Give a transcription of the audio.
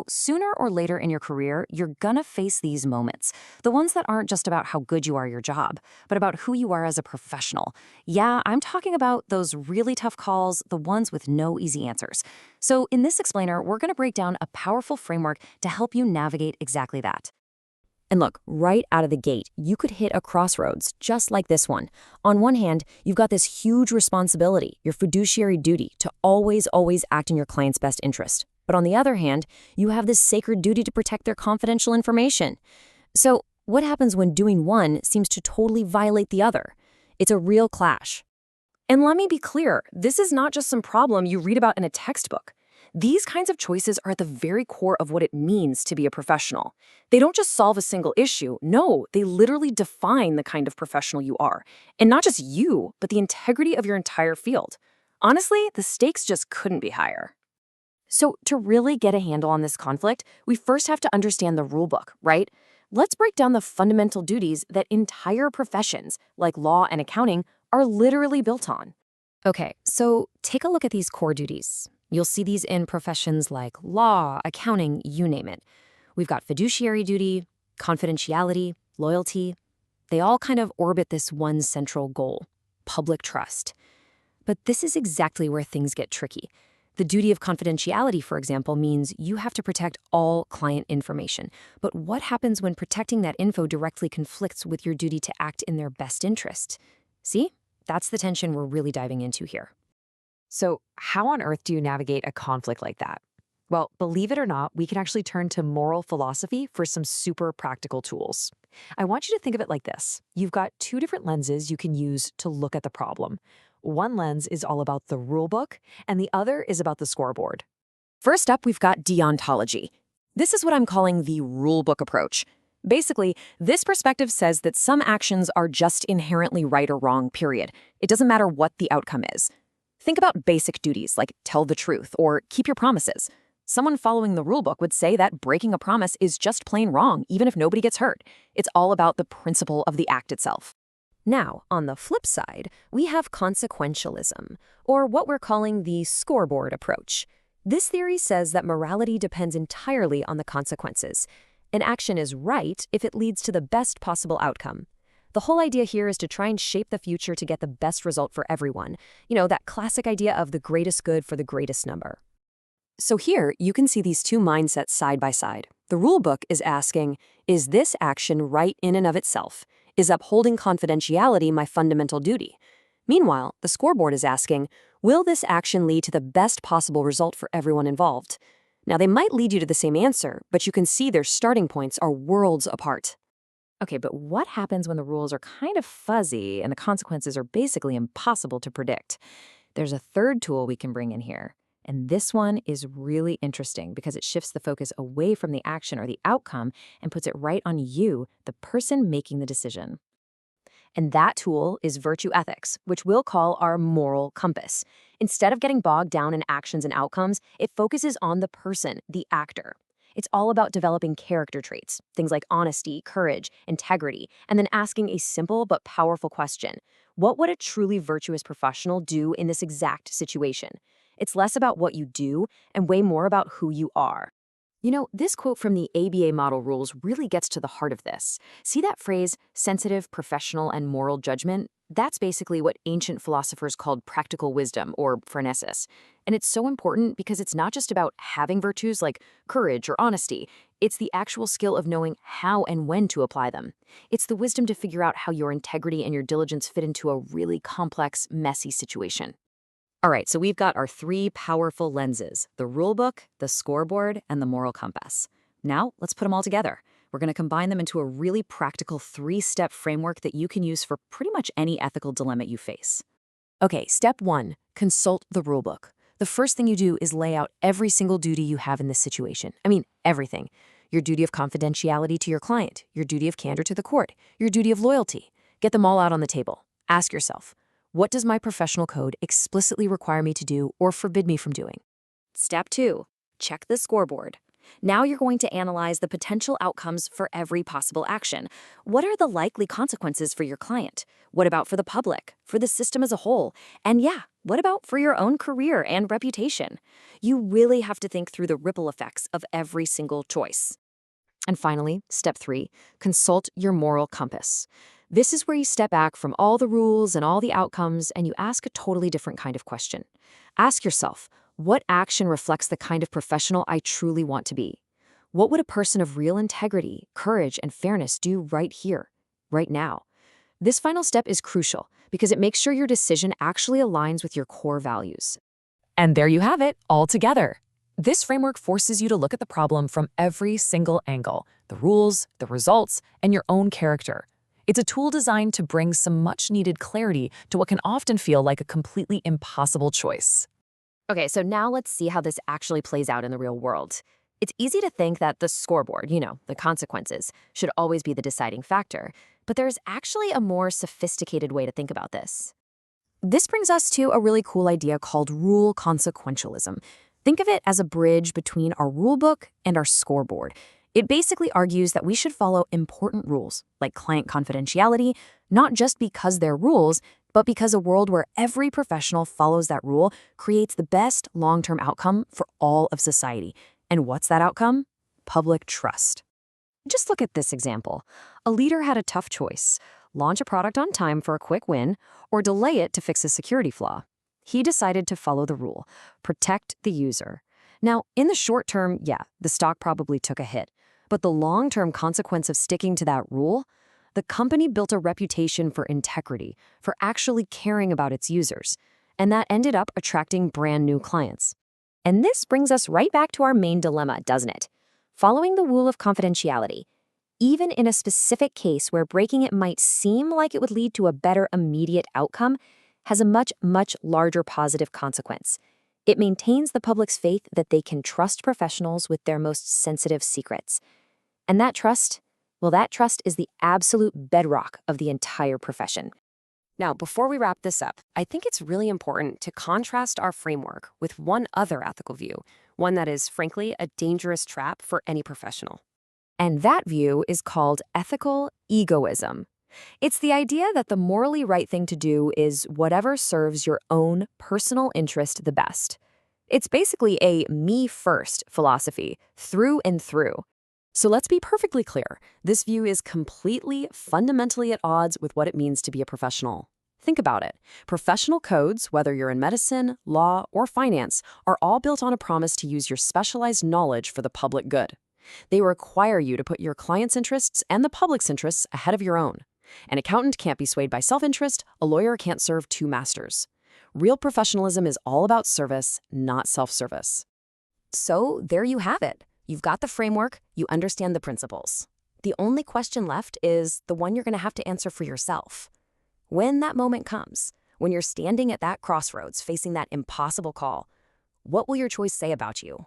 Sooner or later in your career, you're gonna face these moments. The ones that aren't just about how good you are at your job, but about who you are as a professional. Yeah, I'm talking about those really tough calls, the ones with no easy answers. So in this explainer, we're gonna break down a powerful framework to help you navigate exactly that. And look, right out of the gate, you could hit a crossroads just like this one. On one hand, you've got this huge responsibility, your fiduciary duty to always act in your client's best interest. But on the other hand, you have this sacred duty to protect their confidential information. So, what happens when doing one seems to totally violate the other? It's a real clash. And let me be clear, this is not just some problem you read about in a textbook. These kinds of choices are at the very core of what it means to be a professional. They don't just solve a single issue. No, they literally define the kind of professional you are. And not just you, but the integrity of your entire field. Honestly, the stakes just couldn't be higher. So to really get a handle on this conflict, we first have to understand the rulebook, right? Let's break down the fundamental duties that entire professions, like law and accounting, are literally built on. Okay, so take a look at these core duties. You'll see these in professions like law, accounting, you name it. We've got fiduciary duty, confidentiality, loyalty. They all kind of orbit this one central goal, public trust. But this is exactly where things get tricky. The duty of confidentiality, for example, means you have to protect all client information. But what happens when protecting that info directly conflicts with your duty to act in their best interest? See? That's the tension we're really diving into here. So, how on earth do you navigate a conflict like that? Well, believe it or not, we can actually turn to moral philosophy for some super practical tools. I want you to think of it like this. You've got two different lenses you can use to look at the problem. One lens is all about the rule book, and the other is about the scoreboard. First up, we've got deontology. This is what I'm calling the rulebook approach. Basically, this perspective says that some actions are just inherently right or wrong, period. It doesn't matter what the outcome is. Think about basic duties like tell the truth or keep your promises. Someone following the rulebook would say that breaking a promise is just plain wrong, even if nobody gets hurt. It's all about the principle of the act itself. Now, on the flip side, we have consequentialism, or what we're calling the scoreboard approach. This theory says that morality depends entirely on the consequences. An action is right if it leads to the best possible outcome. The whole idea here is to try and shape the future to get the best result for everyone. That classic idea of the greatest good for the greatest number. So here, you can see these two mindsets side by side. The rulebook is asking, is this action right in and of itself? Is upholding confidentiality my fundamental duty? Meanwhile, the scoreboard is asking, will this action lead to the best possible result for everyone involved? Now, they might lead you to the same answer, but you can see their starting points are worlds apart. Okay, but what happens when the rules are kind of fuzzy and the consequences are basically impossible to predict? There's a third tool we can bring in here. And this one is really interesting because it shifts the focus away from the action or the outcome and puts it right on you, the person making the decision. And that tool is virtue ethics, which we'll call our moral compass. Instead of getting bogged down in actions and outcomes, it focuses on the person, the actor. It's all about developing character traits, things like honesty, courage, integrity, and then asking a simple but powerful question. What would a truly virtuous professional do in this exact situation? It's less about what you do and way more about who you are. This quote from the ABA model rules really gets to the heart of this. See that phrase, sensitive, professional, and moral judgment? That's basically what ancient philosophers called practical wisdom, or phronesis. And it's so important because it's not just about having virtues like courage or honesty. It's the actual skill of knowing how and when to apply them. It's the wisdom to figure out how your integrity and your diligence fit into a really complex, messy situation. All right, so we've got our three powerful lenses, the rulebook, the scoreboard, and the moral compass. Now, let's put them all together. We're going to combine them into a really practical three-step framework that you can use for pretty much any ethical dilemma you face. Okay, step 1, consult the rulebook. The first thing you do is lay out every single duty you have in this situation. I mean, everything. Your duty of confidentiality to your client, your duty of candor to the court, your duty of loyalty. Get them all out on the table. Ask yourself, what does my professional code explicitly require me to do or forbid me from doing? Step 2, check the scoreboard. Now you're going to analyze the potential outcomes for every possible action. What are the likely consequences for your client? What about for the public, for the system as a whole? And yeah, What about for your own career and reputation? You really have to think through the ripple effects of every single choice. And finally, step 3, consult your moral compass. This is where you step back from all the rules and all the outcomes and you ask a totally different kind of question. Ask yourself, what action reflects the kind of professional I truly want to be? What would a person of real integrity, courage, and fairness do right here, right now? This final step is crucial because it makes sure your decision actually aligns with your core values. And there you have it, all together. This framework forces you to look at the problem from every single angle, the rules, the results, and your own character. It's a tool designed to bring some much-needed clarity to what can often feel like a completely impossible choice. Okay, so now let's see how this actually plays out in the real world. It's easy to think that the scoreboard, the consequences, should always be the deciding factor, but there's actually a more sophisticated way to think about this. This brings us to a really cool idea called rule consequentialism. Think of it as a bridge between our rulebook and our scoreboard. It basically argues that we should follow important rules, like client confidentiality, not just because they're rules, but because a world where every professional follows that rule creates the best long-term outcome for all of society. And what's that outcome? Public trust. Just look at this example. A leader had a tough choice: launch a product on time for a quick win, or delay it to fix a security flaw. He decided to follow the rule, protect the user. Now, in the short term, yeah, the stock probably took a hit. But the long-term consequence of sticking to that rule, the company built a reputation for integrity, for actually caring about its users. And that ended up attracting brand new clients. And this brings us right back to our main dilemma, doesn't it? Following the rule of confidentiality, even in a specific case where breaking it might seem like it would lead to a better immediate outcome, has a much, much larger positive consequence. It maintains the public's faith that they can trust professionals with their most sensitive secrets. And that trust is the absolute bedrock of the entire profession. Now, before we wrap this up, I think it's really important to contrast our framework with one other ethical view, one that is, frankly, a dangerous trap for any professional. And that view is called ethical egoism. It's the idea that the morally right thing to do is whatever serves your own personal interest the best. It's basically a me-first philosophy, through and through. So let's be perfectly clear. This view is completely, fundamentally at odds with what it means to be a professional. Think about it. Professional codes, whether you're in medicine, law, or finance, are all built on a promise to use your specialized knowledge for the public good. They require you to put your client's interests and the public's interests ahead of your own. An accountant can't be swayed by self-interest, a lawyer can't serve two masters. Real professionalism is all about service, not self-service. So there you have it. You've got the framework, you understand the principles. The only question left is the one you're going to have to answer for yourself. When that moment comes, when you're standing at that crossroads facing that impossible call, what will your choice say about you?